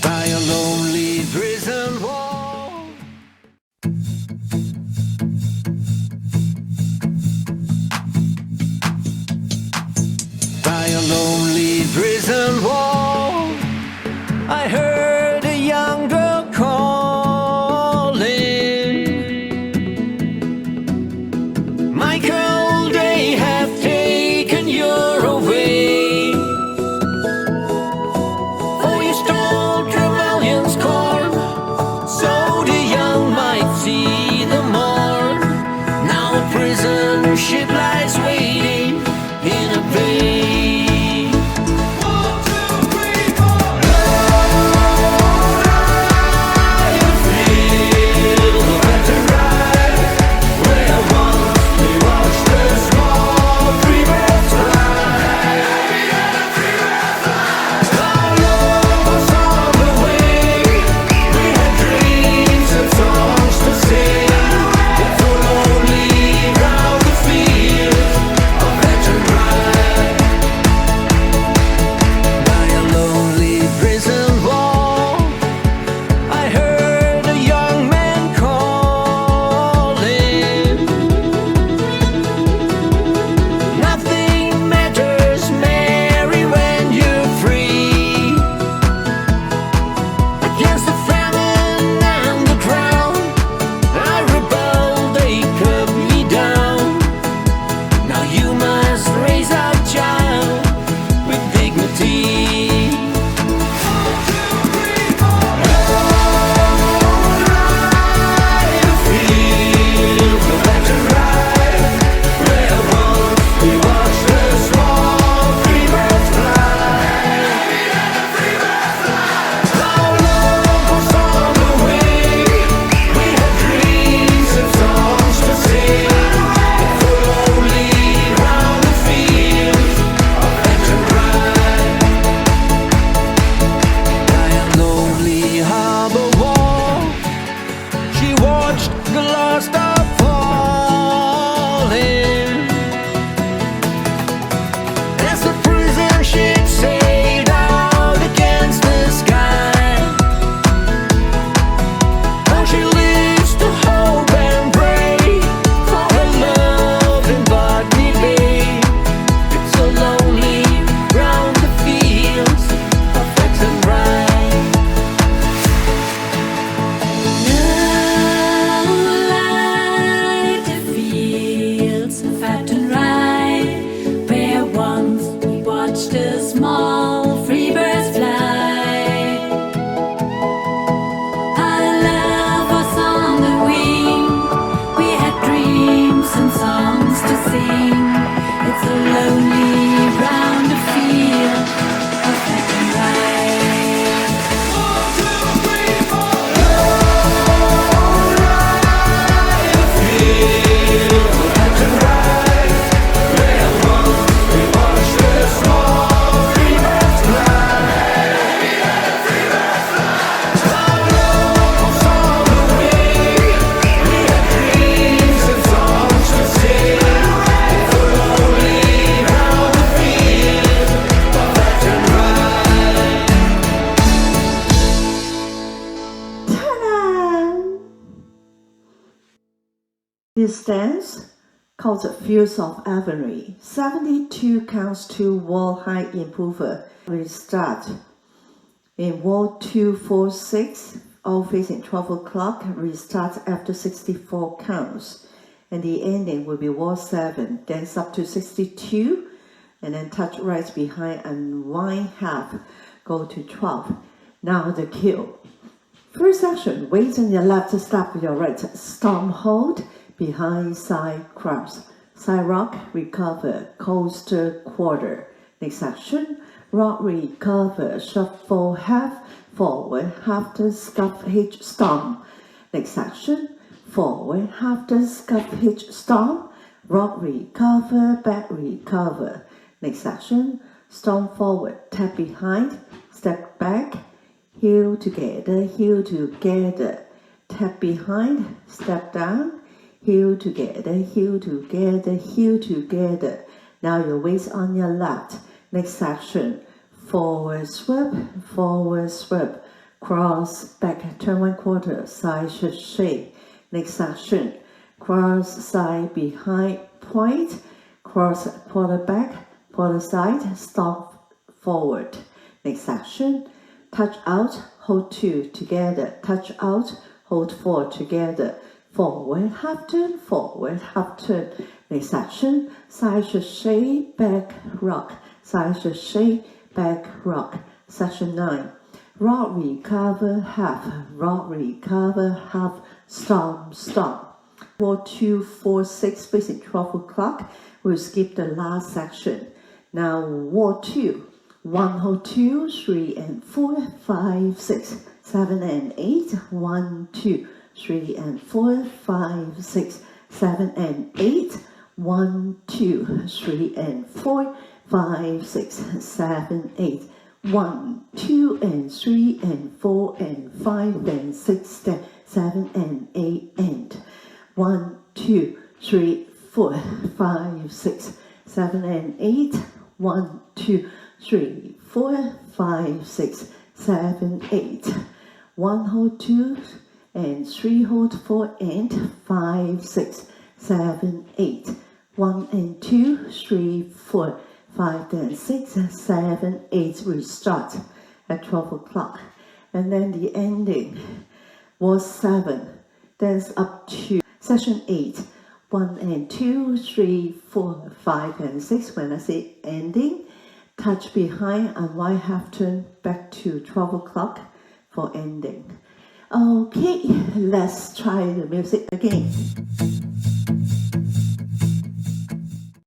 By a lonely prison wall, by a lonely prison wall, I heard a young girl calling. Michael, they have taken you away. For you stole Trevelyan's corn, so the young might see the morn. Now a prison ship lies waiting in a bay. This dance, called Fields of Athenry, 72 counts to wall high improver, will start in wall 246, all facing 12 o'clock, restart after 64 counts, and the ending will be wall 7, dance up to 62, and then touch right behind and wind half, go to 12. Now the cue. First section, weight on your left, stop with your right, stomp hold, behind side cross, side rock, recover, coaster quarter. Next section, rock recover, shuffle half, forward, half the scuff hitch stomp. Next section, forward, half the scuff hitch stomp, rock recover, back recover. Next section, stomp forward, tap behind, step back, heel together, tap behind, step down, heel together, heel together, heel together. Now your waist on your left. Next section, forward sweep, cross, back, turn 1/4, side shake. Next section, cross, side, behind, point, cross, quarter back, quarter side, stop, forward. Next section, touch out, hold 2 together, touch out, hold 4 together, forward, half turn, forward, half turn. Next section, side shake, back, rock, side shake, back, rock. Section 9, rock, recover, half, stomp. 4, 2, 4, 6, facing 12 o'clock. We'll skip the last section. Now, wall 2. 1, hold 2, 3 and 4, 5, 6, 7 and 8. 1, 2, 3 and 4, 5, 6, 7 and 8. 1, 2, 3 and 4, 5, 6, 7, 8. 1, 2 and 3 and 4 and 5 and 6 and 7 and 8 and 1, 2, 3, 4, 5, 6, 7 and 8. 1, 2, 3, 4, 5, 6, 7, 8. 1, hold 2 and 3, hold 4 and 5, 6, 7, 8. 1 and 2, 3, 4, 5 and 6, 7, 8. We start at 12 o'clock. And then the ending was 7. That's up to session 8. 1 and 2, 3, 4, 5 and 6. When I say ending, touch behind and right half turn back to 12 o'clock for ending. Okay, let's try the music again.